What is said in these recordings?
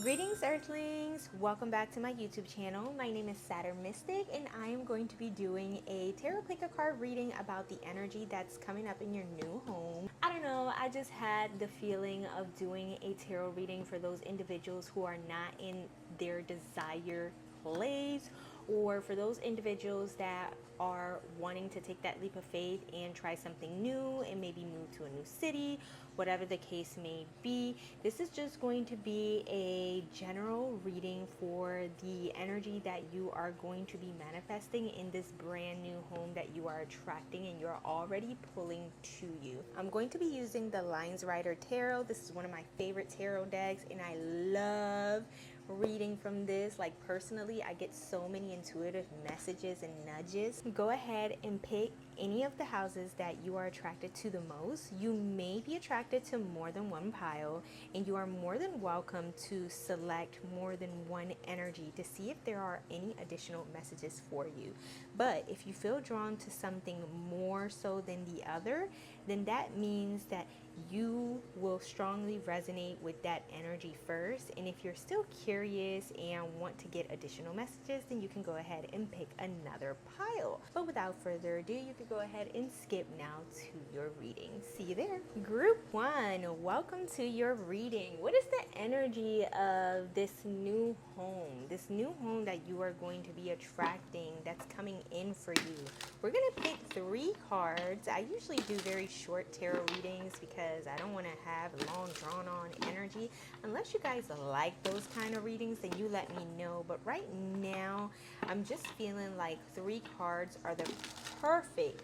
Greetings Earthlings! Welcome back to my YouTube channel. My name is Saturn Mystic and I am going to be doing a tarot pick a card reading about the energy that's coming up in your new home. I don't know, I just had the feeling of doing a tarot reading for those individuals who are not in their desired place, or for those individuals that are wanting to take that leap of faith and try something new and maybe move to a new city, whatever the case may be. This is just going to be a general reading for the energy that you are going to be manifesting in this brand new home that you are attracting and you're already pulling to you. I'm going to be using the Lines Rider Tarot. This is one of my favorite tarot decks and I love reading from this. Like, personally, I get so many intuitive messages and nudges. Go ahead and pick any of the houses that you are attracted to the most. You may be attracted to more than one pile, and you are more than welcome to select more than one energy to see if there are any additional messages for you. But if you feel drawn to something more so than the other, then that means that you will strongly resonate with that energy first. And if you're still curious and want to get additional messages, then you can go ahead and pick another pile. But without further ado, you can go ahead and skip now to your reading. See you there. Group 1, welcome to your reading. What is the energy of this new home? This new home that you are going to be attracting that's coming in for you. We're going to pick 3 cards. I usually do very short tarot readings because I don't want to have long drawn on energy. Unless you guys like those kind of readings, then you let me know. But right now, I'm just feeling like 3 cards are the perfect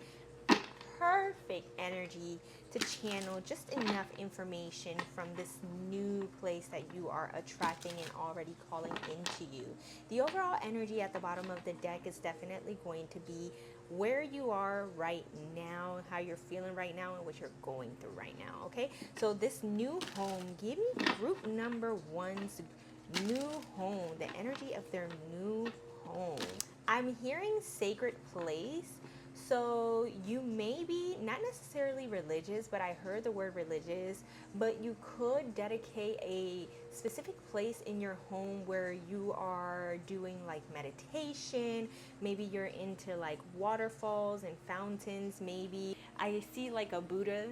energy to channel just enough information from this new place that you are attracting and already calling into you. The overall energy at the bottom of the deck is definitely going to be where you are right now, how you're feeling right now, and what you're going through right now. Okay, so this new home, give me group number 1's new home, the energy of their new home. I'm hearing sacred place. So you may be not necessarily religious, but I heard the word religious, but you could dedicate a specific place in your home where you are doing like meditation. Maybe you're into like waterfalls and fountains. Maybe I see like a Buddha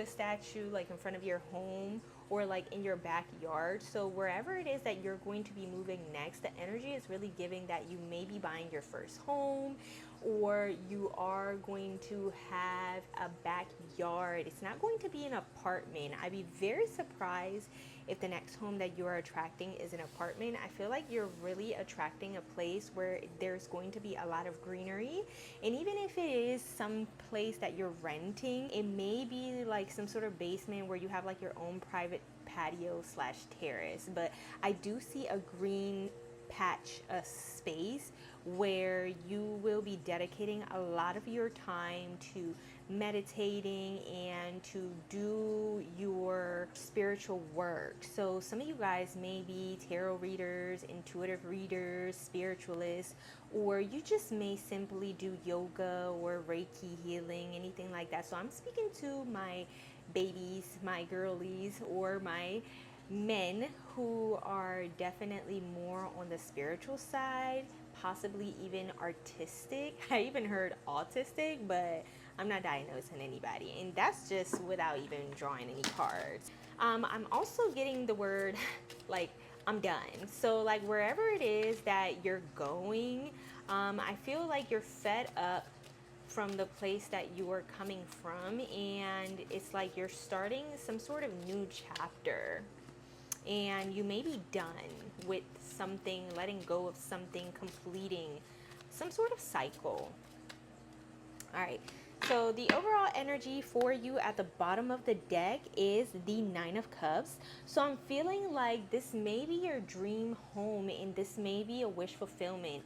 statue like in front of your home, or like in your backyard. So wherever it is that you're going to be moving next, the energy is really giving that you may be buying your first home, or you are going to have a backyard. It's not going to be an apartment. I'd be very surprised if the next home that you are attracting is an apartment. I feel like you're really attracting a place where there's going to be a lot of greenery. And even if it is some place that you're renting, it may be like some sort of basement where you have like your own private patio slash terrace. But I do see a green patch, a space where you will be dedicating a lot of your time to meditating and to do your spiritual work. So some of you guys may be tarot readers, intuitive readers, spiritualists, or you just may simply do yoga or Reiki healing, anything like that. So I'm speaking to my babies, my girlies, or my men who are definitely more on the spiritual side, possibly even artistic. I even heard autistic, but I'm not diagnosing anybody, and that's just without even drawing any cards. I'm also getting the word like I'm done. So like wherever it is that you're going, I feel like you're fed up from the place that you are coming from, and it's like you're starting some sort of new chapter, and you may be done with something, letting go of something, completing some sort of cycle. All right, so the overall energy for you at the bottom of the deck is the 9 of Cups. So I'm feeling like this may be your dream home and this may be a wish fulfillment.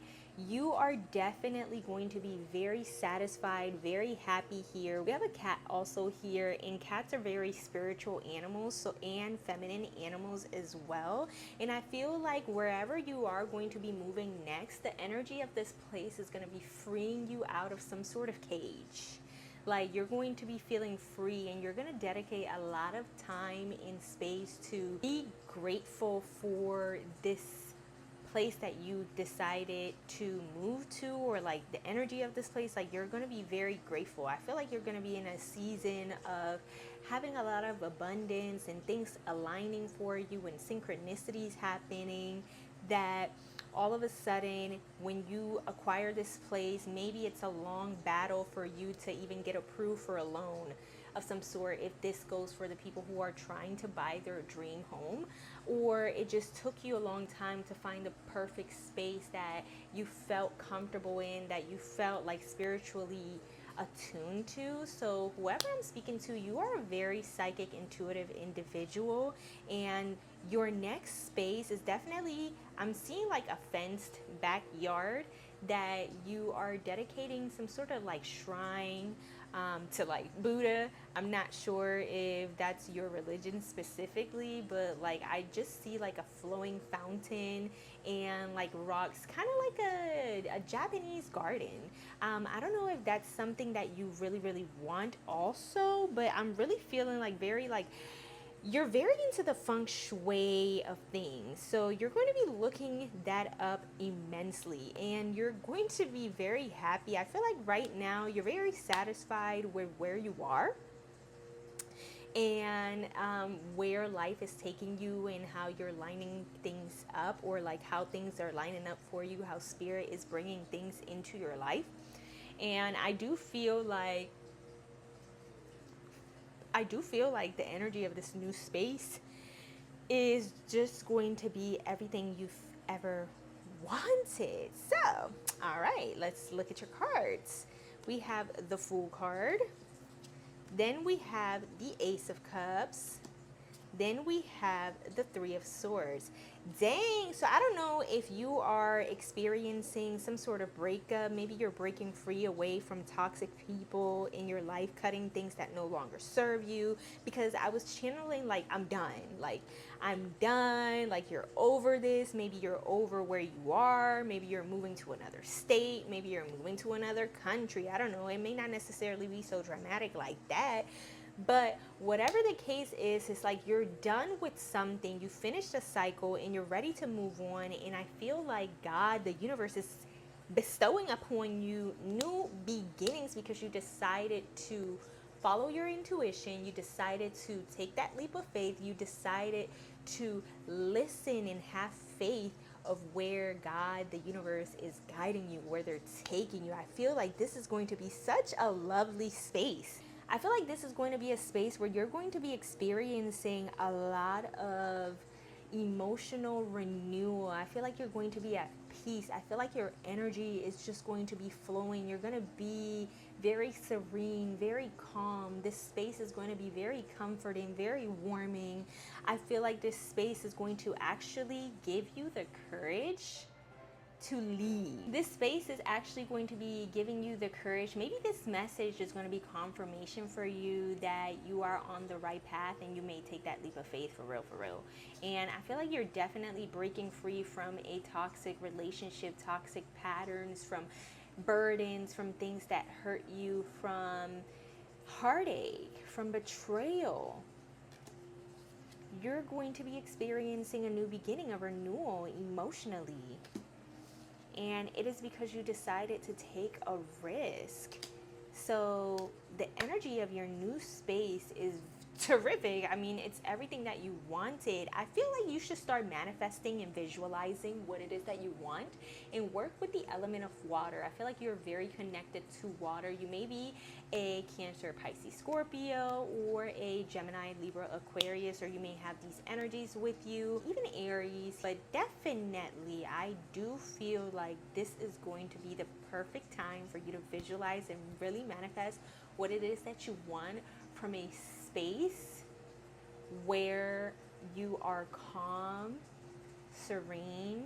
You are definitely going to be very satisfied, very happy here. We have a cat also here, and cats are very spiritual animals, so, and feminine animals as well. And I feel like wherever you are going to be moving next, the energy of this place is going to be freeing you out of some sort of cage. Like, you're going to be feeling free, and you're going to dedicate a lot of time and space to be grateful for this place that you decided to move to, or like the energy of this place. Like, you're going to be very grateful. I feel like you're going to be in a season of having a lot of abundance and things aligning for you and synchronicities happening, that all of a sudden when you acquire this place, maybe it's a long battle for you to even get approved for a loan of some sort, if this goes for the people who are trying to buy their dream home, or it just took you a long time to find the perfect space that you felt comfortable in, that you felt like spiritually attuned to. So whoever I'm speaking to, you are a very psychic, intuitive individual, and your next space is definitely, I'm seeing like a fenced backyard that you are dedicating some sort of like shrine to like Buddha. I'm not sure if that's your religion specifically, but like I just see like a flowing fountain and like rocks, kind of like a Japanese garden. I don't know if that's something that you really, really want also, but I'm really feeling like very like you're very into the feng shui of things. So you're going to be looking that up immensely, and you're going to be very happy. I feel like right now you're very satisfied with where you are, and where life is taking you, and how you're lining things up, or like how things are lining up for you, how spirit is bringing things into your life. And I do feel like the energy of this new space is just going to be everything you've ever wanted. So, all right, let's look at your cards. We have the Fool card. Then we have the Ace of Cups. Then we have the Three of Swords. Dang, so I don't know if you are experiencing some sort of breakup. Maybe you're breaking free away from toxic people in your life, cutting things that no longer serve you. Because I was channeling like, I'm done. Like, I'm done. Like, you're over this. Maybe you're over where you are. Maybe you're moving to another state. Maybe you're moving to another country. I don't know. It may not necessarily be so dramatic like that. But whatever the case is, it's like you're done with something, you finished a cycle, and you're ready to move on. And I feel like God, the universe, is bestowing upon you new beginnings, because you decided to follow your intuition. You decided to take that leap of faith. You decided to listen and have faith of where God, the universe, is guiding you, where they're taking you. I feel like this is going to be such a lovely space. I feel like this is going to be a space where you're going to be experiencing a lot of emotional renewal. I feel like you're going to be at peace. I feel like your energy is just going to be flowing. You're going to be very serene, very calm. This space is going to be very comforting, very warming. I feel like this space is going to actually give you the courage to leave. This space is actually going to be giving you the courage. Maybe this message is going to be confirmation for you that you are on the right path, and you may take that leap of faith for real, for real. And I feel like you're definitely breaking free from a toxic relationship, toxic patterns, from burdens, from things that hurt you, from heartache, from betrayal. You're going to be experiencing a new beginning, a renewal emotionally. And it is because you decided to take a risk. So the energy of your new space is terrific. I mean, it's everything that you wanted. I feel like you should start manifesting and visualizing what it is that you want, and work with the element of water. I feel like you're very connected to water. You may be a Cancer, Pisces, Scorpio, or a Gemini, Libra, Aquarius, or you may have these energies with you, even Aries. But definitely, I do feel like this is going to be the perfect time for you to visualize and really manifest what it is that you want from a space where you are calm, serene,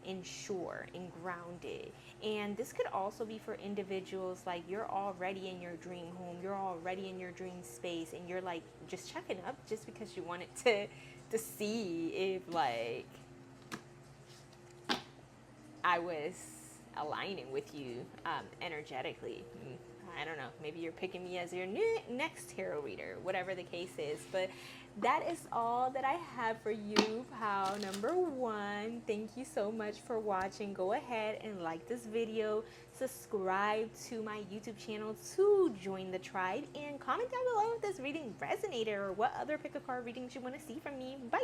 and sure, and grounded. And this could also be for individuals like you're already in your dream home, you're already in your dream space, and you're like just checking up just because you wanted to see if like I was aligning with you energetically. I don't know, maybe you're picking me as your next tarot reader, whatever the case is. But that is all that I have for you, pal number one. Thank you so much for watching. Go ahead and like this video, subscribe to my YouTube channel to join the tribe, and comment down below if this reading resonated or what other pick a card readings you want to see from me. Bye!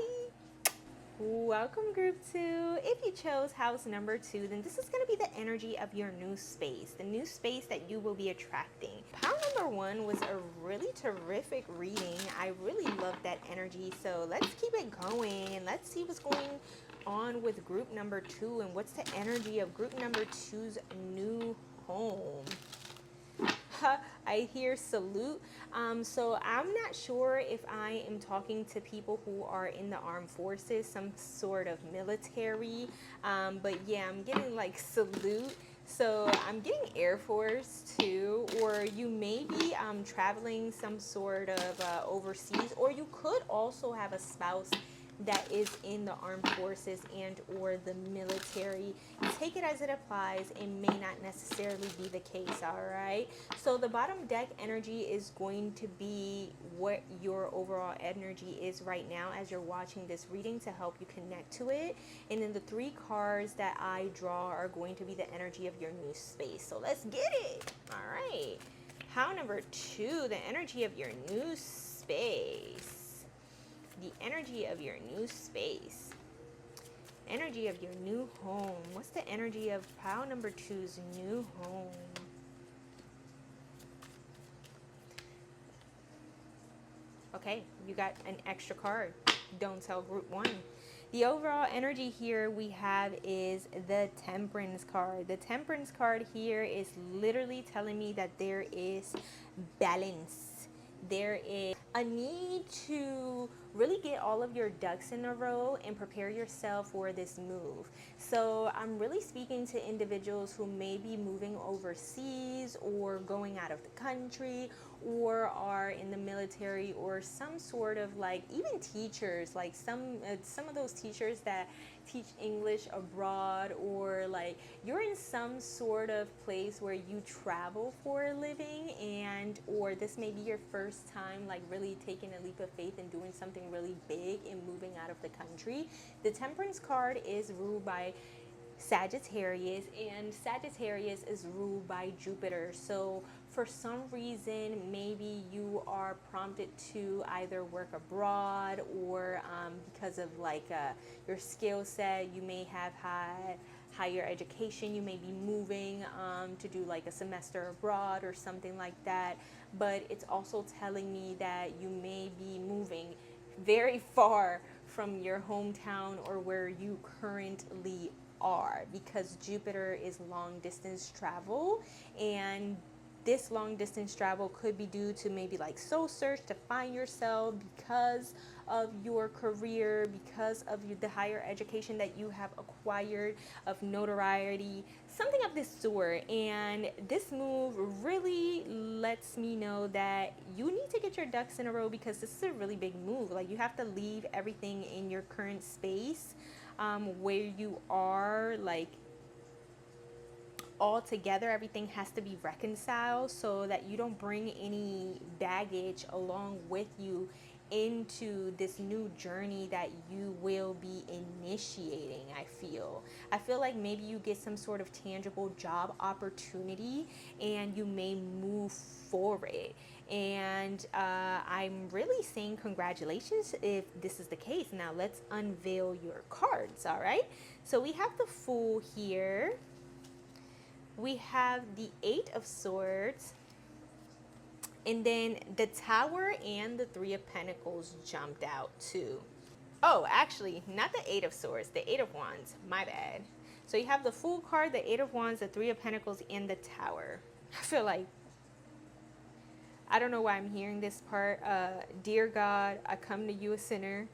Welcome, group 2. If you chose house number 2, then this is going to be the energy of your new space, the new space that you will be attracting. Pile number 1 was a really terrific reading. I really love that energy. So let's keep it going and let's see what's going on with group number 2 and what's the energy of group number 2's new home. I hear salute. So I'm not sure if I am talking to people who are in the armed forces, some sort of military. But yeah, I'm getting like salute. So I'm getting Air Force too, or you may be traveling some sort of overseas, or you could also have a spouse that is in the armed forces and or the military. Take it as it applies. It may not necessarily be the case. All right, so the bottom deck energy is going to be what your overall energy is right now as you're watching this reading to help you connect to it. And then the 3 cards that I draw are going to be the energy of your new space. So let's get it. All right, how number 2, the energy of your new space. The energy of your new space. Energy of your new home. What's the energy of pile number 2's new home? Okay, you got an extra card. Don't tell group 1. The overall energy here we have is the Temperance card. The Temperance card here is literally telling me that there is balance. There is a need to really get all of your ducks in a row and prepare yourself for this move. So I'm really speaking to individuals who may be moving overseas or going out of the country or are in the military, or some sort of like even teachers, like some of those teachers that teach English abroad, or like you're in some sort of place where you travel for a living, and or this may be your first time like really taking a leap of faith and doing something really big and moving out of the country. The Temperance card is ruled by Sagittarius, and Sagittarius is ruled by Jupiter. So for some reason, maybe you are prompted to either work abroad, or because of like your skill set, you may have had higher education, you may be moving to do like a semester abroad or something like that. But it's also telling me that you may be moving very far from your hometown or where you currently are, because Jupiter is long distance travel, and this long distance travel could be due to maybe like soul search to find yourself because of your career, because of the higher education that you have acquired, of notoriety, something of this sort. And this move really lets me know that you need to get your ducks in a row, because this is a really big move. Like you have to leave everything in your current space where you are, like all together. Everything has to be reconciled so that you don't bring any baggage along with you into this new journey that you will be initiating. I feel like maybe you get some sort of tangible job opportunity and you may move forward. And I'm really saying congratulations if this is the case. Now let's unveil your cards. All right, so we have the Fool here. We have the 8 of Swords, and then the Tower and the 3 of Pentacles jumped out too. Oh, actually, not the 8 of Swords, the 8 of Wands, my bad. So you have the Fool card, the 8 of Wands, the 3 of Pentacles, and the Tower. I feel like, I don't know why I'm hearing this part. Dear God, I come to you a sinner,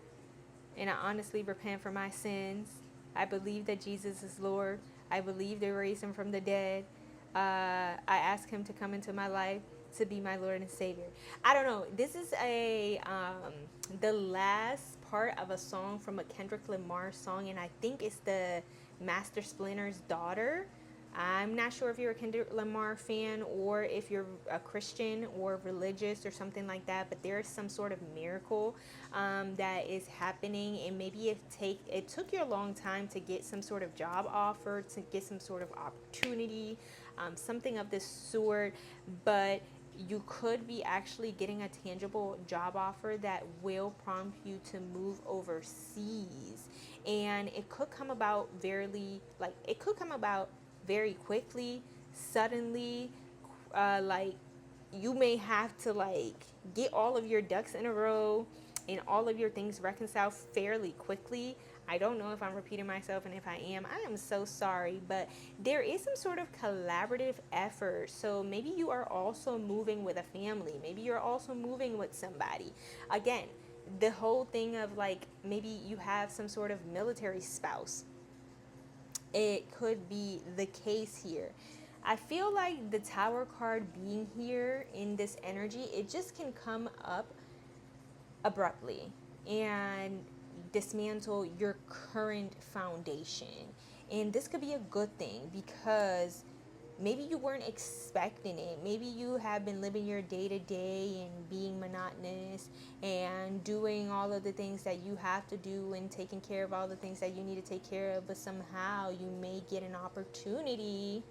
and I honestly repent for my sins. I believe that Jesus is Lord. I believe they raised him from the dead. I ask him to come into my life to be my Lord and Savior. I don't know. This is the last part of a song from a Kendrick Lamar song, and I think it's the Master Splinter's daughter. I'm not sure if you're a Kendrick Lamar fan or if you're a Christian or religious or something like that, but there's some sort of miracle that is happening, and maybe it took you a long time to get some sort of job offer, to get some sort of opportunity, something of this sort, but you could be actually getting a tangible job offer that will prompt you to move overseas, and it could come about very quickly, suddenly, like you may have to like get all of your ducks in a row and all of your things reconciled fairly quickly. I don't know if I'm repeating myself, and if I am so sorry, but there is some sort of collaborative effort. So maybe you are also moving with a family, maybe you're also moving with somebody. Again, the whole thing of like maybe you have some sort of military spouse, it could be the case here. I feel like the Tower card being here in this energy, it just can come up abruptly and dismantle your current foundation. And this could be a good thing because maybe you weren't expecting it. Maybe you have been living your day to day and being monotonous and doing all of the things that you have to do and taking care of all the things that you need to take care of, but somehow you may get an opportunity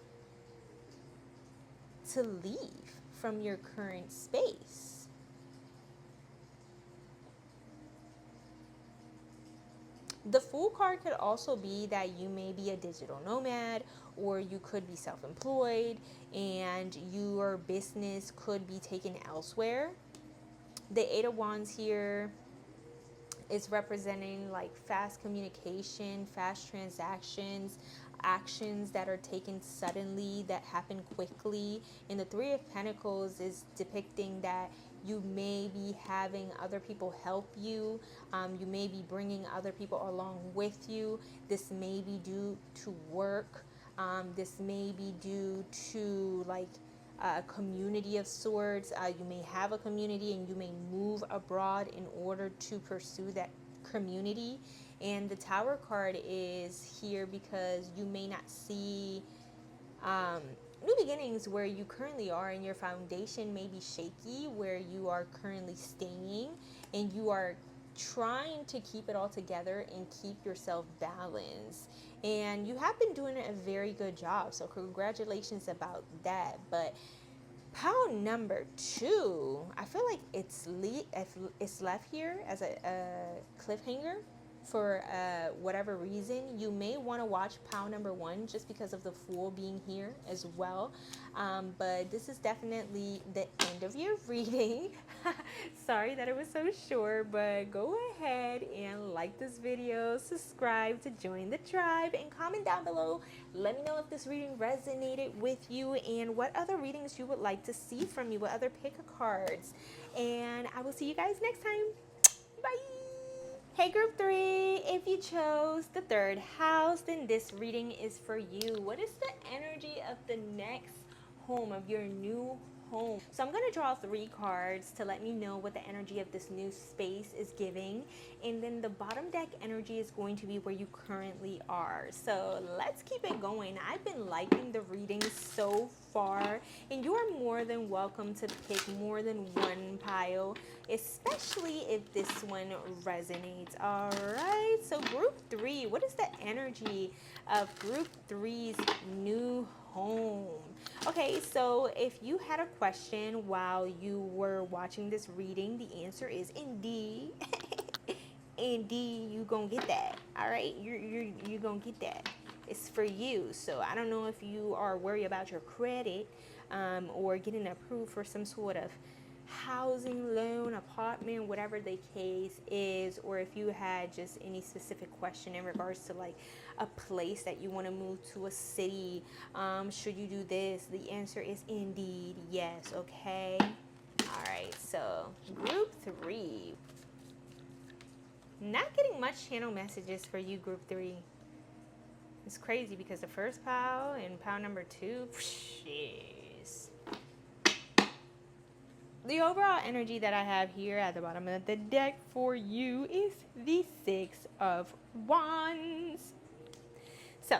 to leave from your current space. The Fool card could also be that you may be a digital nomad, or you could be self-employed and your business could be taken elsewhere. The Eight of Wands here is representing like fast communication, fast transactions, actions that are taken suddenly, that happen quickly. And the Three of Pentacles is depicting that you may be having other people help you. You may be bringing other people along with you. This may be due to work. This may be due to like a community of sorts. You may have a community and you may move abroad in order to pursue that community. And the Tower card is here because you may not see new beginnings where you currently are, and your foundation may be shaky where you are currently staying, and you are trying to keep it all together and keep yourself balanced. And you have been doing a very good job, so congratulations about that. But pile number two, I feel like it's left here as a cliffhanger for whatever reason. You may want to watch pile number one just because of the Fool being here as well. But this is definitely the end of your reading. Sorry that it was so short, but go ahead and like this video, subscribe to join the tribe, and comment down below. Let me know if this reading resonated with you and what other readings you would like to see from me, what other pick cards. And I will see you guys next time. Bye. Hey group 3, if you chose the third house, then this reading is for you. What is the energy of the next home, of your new home? So I'm going to draw 3 cards to let me know what the energy of this new space is giving. And then the bottom deck energy is going to be where you currently are. So let's keep it going. I've been liking the reading so far, and you are more than welcome to pick more than one pile, especially if this one resonates. All right, so group 3, what is the energy of group 3's new home? Okay, so if you had a question while you were watching this reading, the answer is indeed. Indeed, you gonna get that. All right, you're gonna get that. It's for you. So I don't know if you are worried about your credit or getting approved for some sort of housing loan, apartment, whatever the case is, or if you had just any specific question in regards to like a place that you want to move to, a city, should you do this? The answer is indeed yes. Okay, all right, so group 3, not getting much channel messages for you, group 3. It's crazy because the first pile and pile number 2, jeez. The overall energy that I have here at the bottom of the deck for you is the 6 of Wands. So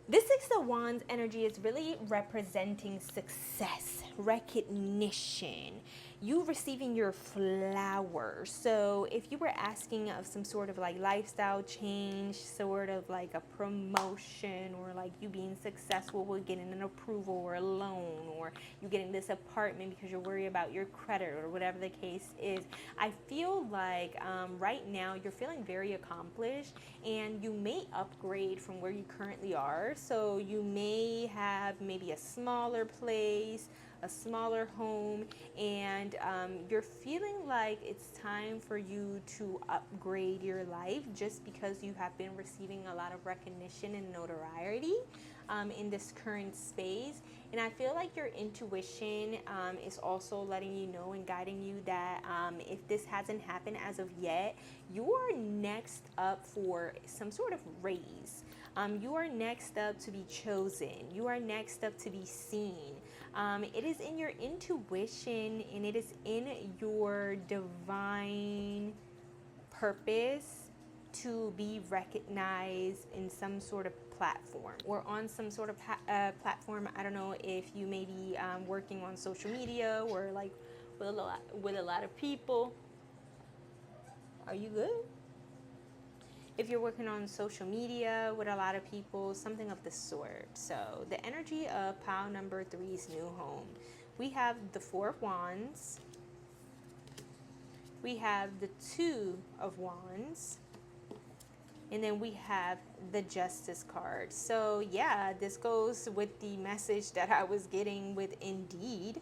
This Six of Wands energy is really representing success, recognition, you receiving your flowers. So if you were asking of some sort of like lifestyle change, sort of like a promotion, or like you being successful with getting an approval or a loan, or you getting this apartment because you're worried about your credit or whatever the case is, I feel like right now you're feeling very accomplished, and you may upgrade from where you currently are. So you may have maybe a smaller place, a smaller home, and you're feeling like it's time for you to upgrade your life just because you have been receiving a lot of recognition and notoriety in this current space. And I feel like your intuition is also letting you know and guiding you that if this hasn't happened as of yet, you are next up for some sort of raise. You are next up to be chosen. You are next up to be seen. It is in your intuition, and it is in your divine purpose to be recognized in some sort of platform or on some sort of platform. I don't know if you may be working on social media or like with a lot of people. Are you good? If you're working on social media with a lot of people, something of the sort. So the energy of pile number 3's new home. We have the Four of Wands. We have the Two of Wands. And then we have the Justice card. So yeah, this goes with the message that I was getting with Indeed.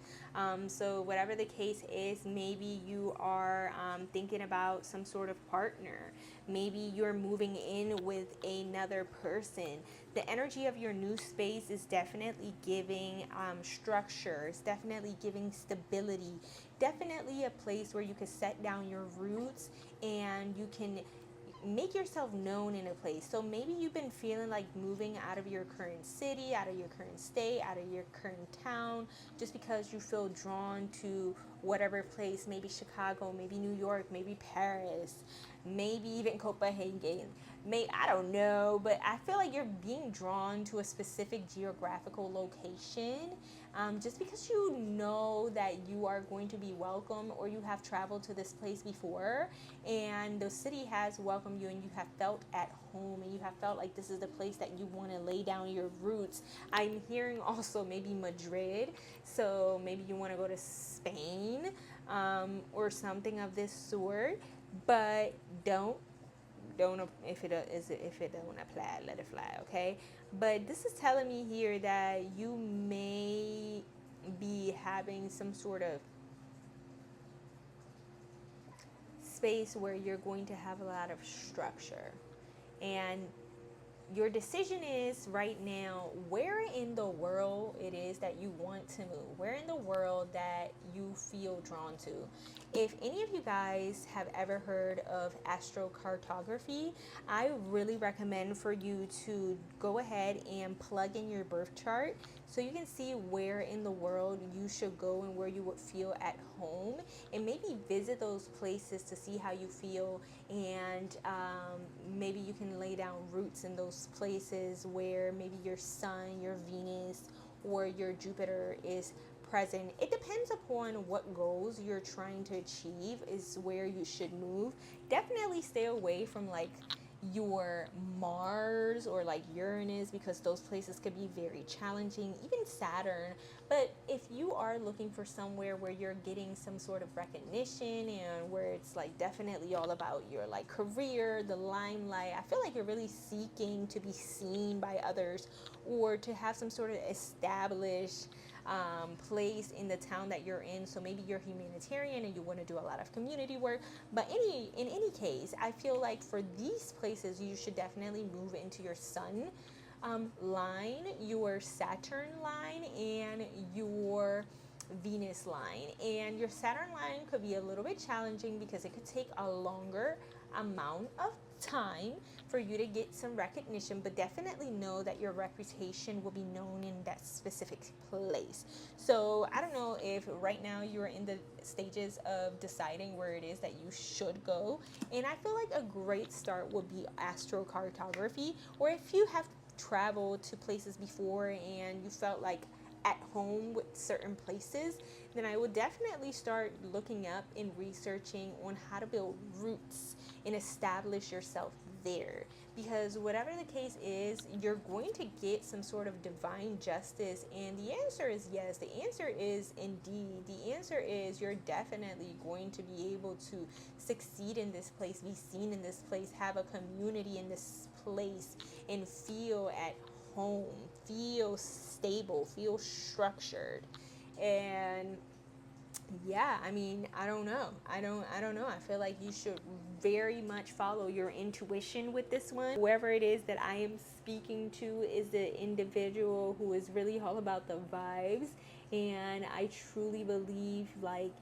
So whatever the case is, maybe you are thinking about some sort of partner. Maybe you're moving in with another person. The energy of your new space is definitely giving structure. It's definitely giving stability. Definitely a place where you can set down your roots and you can make yourself known in a place. So maybe you've been feeling like moving out of your current city, out of your current state, out of your current town, just because you feel drawn to whatever place, maybe Chicago, maybe New York, maybe Paris, maybe even Copenhagen. I don't know, but I feel like you're being drawn to a specific geographical location just because you know that you are going to be welcome, or you have traveled to this place before and the city has welcomed you and you have felt at home and you have felt like this is the place that you want to lay down your roots. I'm hearing also maybe Madrid, so maybe you want to go to Spain or something of this sort, but don't if it don't apply, let it fly, okay? But this is telling me here that you may be having some sort of space where you're going to have a lot of structure, and your decision is right now where in the world it is that you want to move, where in the world that you feel drawn to. If any of you guys have ever heard of astrocartography, I really recommend for you to go ahead and plug in your birth chart so you can see where in the world you should go and where you would feel at home, and maybe visit those places to see how you feel, and maybe you can lay down roots in those places where maybe your sun, your Venus, or your Jupiter is present. It depends upon what goals you're trying to achieve is where you should move. Definitely stay away from like your Mars or like Uranus, because those places could be very challenging, even Saturn. But if you are looking for somewhere where you're getting some sort of recognition and where it's like definitely all about your like career, the limelight, I feel like you're really seeking to be seen by others or to have some sort of established place in the town that you're in. So maybe you're humanitarian and you want to do a lot of community work, but in any case, I feel like for these places you should definitely move into your sun line, your Saturn line, and your Venus line. And your Saturn line could be a little bit challenging because it could take a longer amount of time for you to get some recognition, but definitely know that your reputation will be known in that specific place. So I don't know if right now you're in the stages of deciding where it is that you should go, and I feel like a great start would be astrocartography, or if you have traveled to places before and you felt like at home with certain places, then I would definitely start looking up and researching on how to build roots and establish yourself there. Because whatever the case is, you're going to get some sort of divine justice. And the answer is yes. The answer is indeed. The answer is you're definitely going to be able to succeed in this place, be seen in this place, have a community in this place, and feel at home, feel stable, feel structured. And yeah, I mean, I don't know. I don't know. I feel like you should very much follow your intuition with this one. Whoever it is that I am speaking to is the individual who is really all about the vibes, and I truly believe like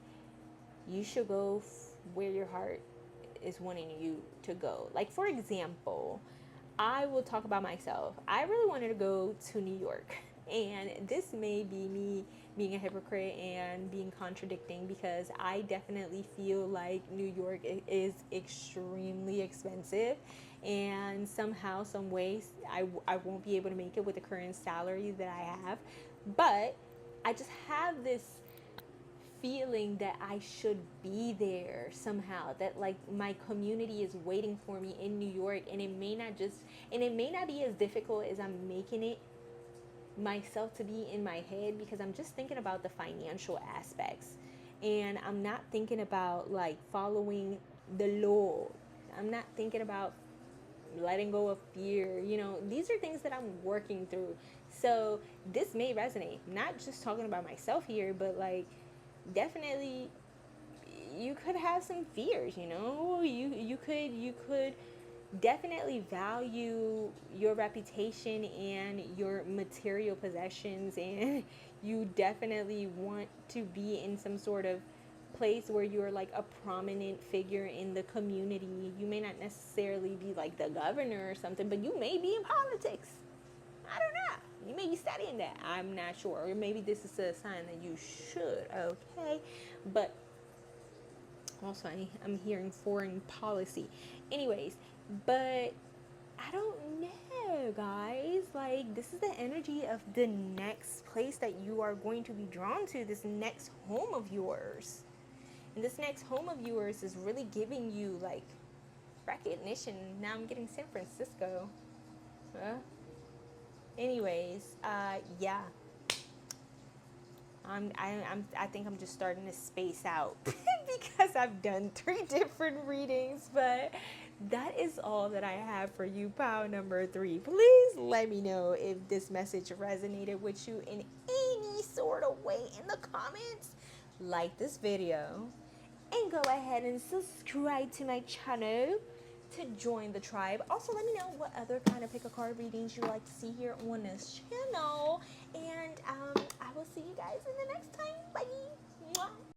you should go where your heart is wanting you to go. Like, for example, I will talk about myself. I really wanted to go to New York. And this may be me being a hypocrite and being contradicting, because I definitely feel like New York is extremely expensive. And somehow, some ways, I won't be able to make it with the current salary that I have. But I just have this feeling that I should be there somehow, that like my community is waiting for me in New York, and it may not be as difficult as I'm making it myself to be in my head, because I'm just thinking about the financial aspects, and I'm not thinking about like following the law. I'm not thinking about letting go of fear. These are things that I'm working through. So this may resonate. I'm not just talking about myself here, but like definitely you could have some fears. You could definitely value your reputation and your material possessions, and you definitely want to be in some sort of place where you're like a prominent figure in the community. You may not necessarily be like the governor or something, but you may be in politics. I don't know. You may be studying that. I'm not sure. Or maybe this is a sign that you should, okay? But also, I'm hearing foreign policy. Anyways, but I don't know, guys. Like, this is the energy of the next place that you are going to be drawn to, this next home of yours. And this next home of yours is really giving you, like, recognition. Now I'm getting San Francisco. Anyways, yeah. I think I'm just starting to space out because I've done 3 different readings, but that is all that I have for you, pile number 3. Please let me know if this message resonated with you in any sort of way in the comments. Like this video and go ahead and subscribe to my channel to join the tribe. Also, let me know what other kind of pick a card readings you like to see here on this channel. And I will see you guys in the next time. Bye. Mwah.